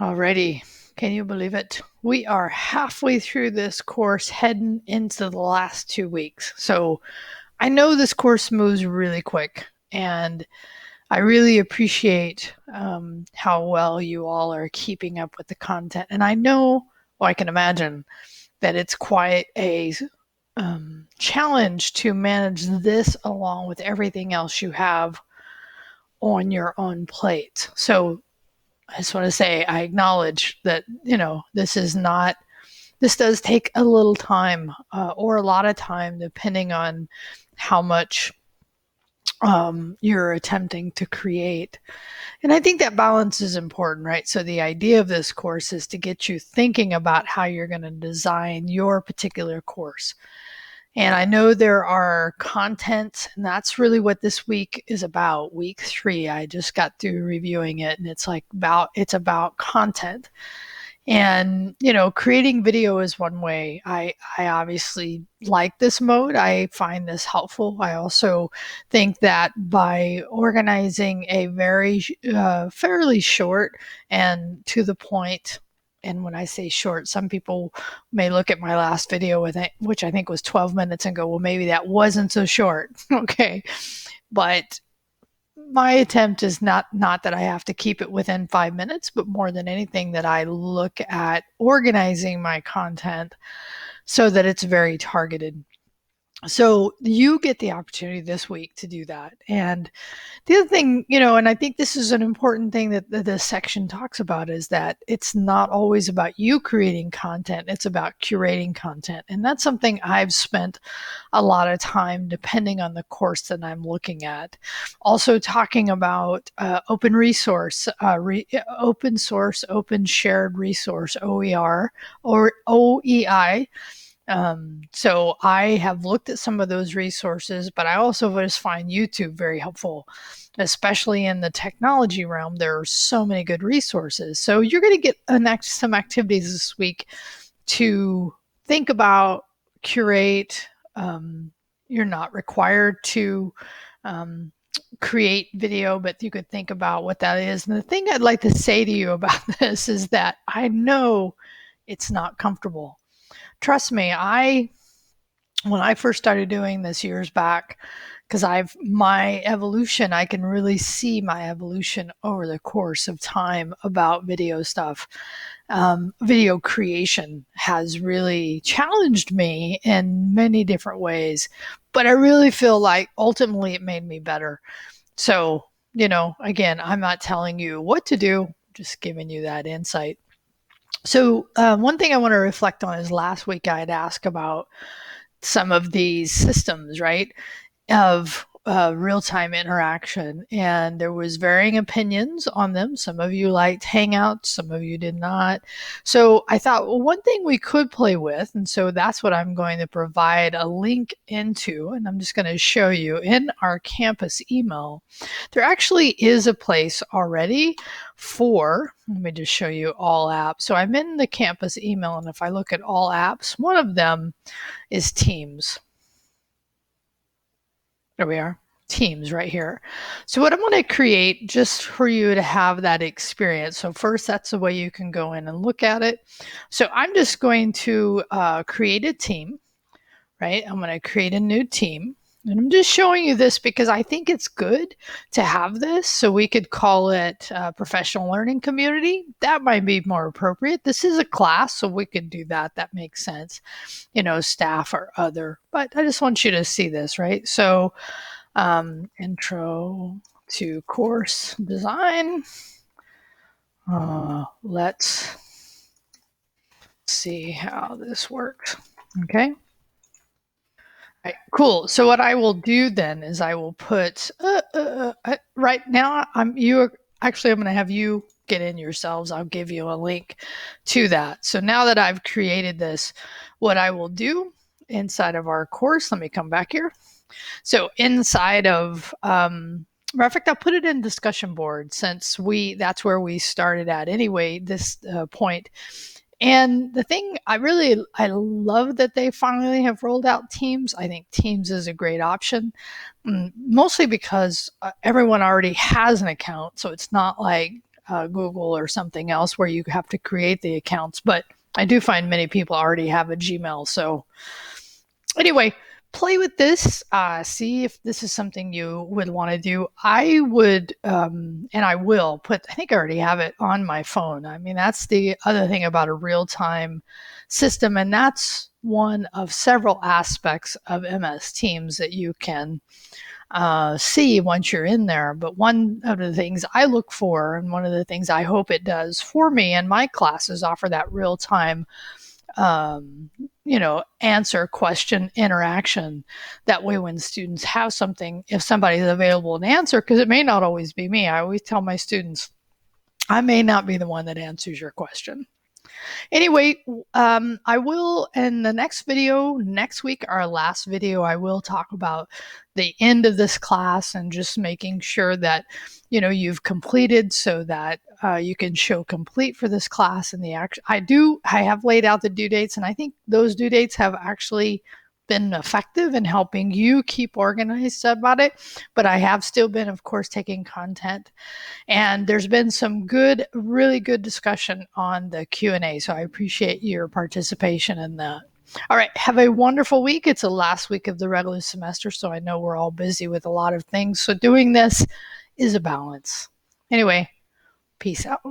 Alrighty, can you believe it? We are halfway through this course, heading into the last 2 weeks. So I know this course moves really quick, and I really appreciate how well you all are keeping up with the content. And I know, well, I can imagine that it's quite a challenge to manage this along with everything else you have on your own plate. So I just want to say I acknowledge that, this does take a little time or a lot of time, depending on how much you're attempting to create. And I think that balance is important, right? So the idea of this course is to get you thinking about how you're going to design your particular course. And I know there are content, and that's really what this week is about. Week 3, I just got through reviewing it, and it's about content. And creating video is one way. I obviously like this mode. I find this helpful. I also think that by organizing a very fairly short and to the point, and when I say short, some people may look at my last video with it, which I think was 12 minutes, and go, well, maybe that wasn't so short. Okay, but my attempt is not that I have to keep it within 5 minutes, but more than anything, that I look at organizing my content so that it's very targeted. So you get the opportunity this week to do that. And the other thing, and I think this is an important thing that this section talks about, is that it's not always about you creating content. It's about curating content. And that's something I've spent a lot of time, depending on the course that I'm looking at. Also talking about open resource, open source, open shared resource, OER or OEI. So I have looked at some of those resources, but I also just find YouTube very helpful, especially in the technology realm. There are so many good resources. So you're going to get some activities this week to think about, curate. You're not required to create video, but you could think about what that is. And the thing I'd like to say to you about this is that I know it's not comfortable. Trust me, when I first started doing this years back, because my evolution, I can really see my evolution over the course of time about video stuff. Video creation has really challenged me in many different ways, but I really feel like ultimately it made me better. So, again, I'm not telling you what to do, just giving you that insight. So one thing I want to reflect on is last week I had asked about some of these systems, right, of real-time interaction, and there was varying opinions on them. Some of you liked Hangouts, some of you did not. So I thought, well, one thing we could play with, and so that's what I'm going to provide a link into, and I'm just going to show you in our campus email. There actually is a place already for, let me just show you all apps. So I'm in the campus email, and if I look at all apps, one of them is Teams. There we are, Teams right here. So what I'm going to create just for you to have that experience. So first, that's the way you can go in and look at it. So I'm just going to create a team, right? I'm going to create a new team. And I'm just showing you this because I think it's good to have this. So we could call it professional learning community. That might be more appropriate. This is a class, so we could do that. That makes sense. Staff or other. But I just want you to see this, right? So intro to course design. Let's see how this works. Okay. Right, cool. So what I will do then is I will put right now I'm going to have you get in yourselves. I'll give you a link to that. So now that I've created this, what I will do inside of our course, let me come back here. So inside of matter of fact, I'll put it in discussion board, since that's where we started at anyway, this point. And the thing I love that they finally have rolled out Teams. I think Teams is a great option, mostly because everyone already has an account. So it's not like Google or something else where you have to create the accounts. But I do find many people already have a Gmail. So anyway, play with this. See if this is something you would want to do. I would, and I will put, I think I already have it on my phone. I mean, that's the other thing about a real time system. And that's one of several aspects of MS Teams that you can see once you're in there. But one of the things I look for, and one of the things I hope it does for me and my classes, offer that real time answer question interaction. That way, when students have something, if somebody's available to answer, because it may not always be me, I always tell my students, I may not be the one that answers your question. Anyway, I will, in the next video, next week, our last video, I will talk about the end of this class and just making sure that, you've completed so that you can show complete for this class. And I have laid out the due dates, and I think those due dates have actually been effective in helping you keep organized about it. But I have still been, of course, taking content, and there's been some really good discussion on the Q&A. So I appreciate your participation in that. All right, have a wonderful week. It's the last week of the regular semester, so I know we're all busy with a lot of things. So doing this is a balance. Anyway, peace out.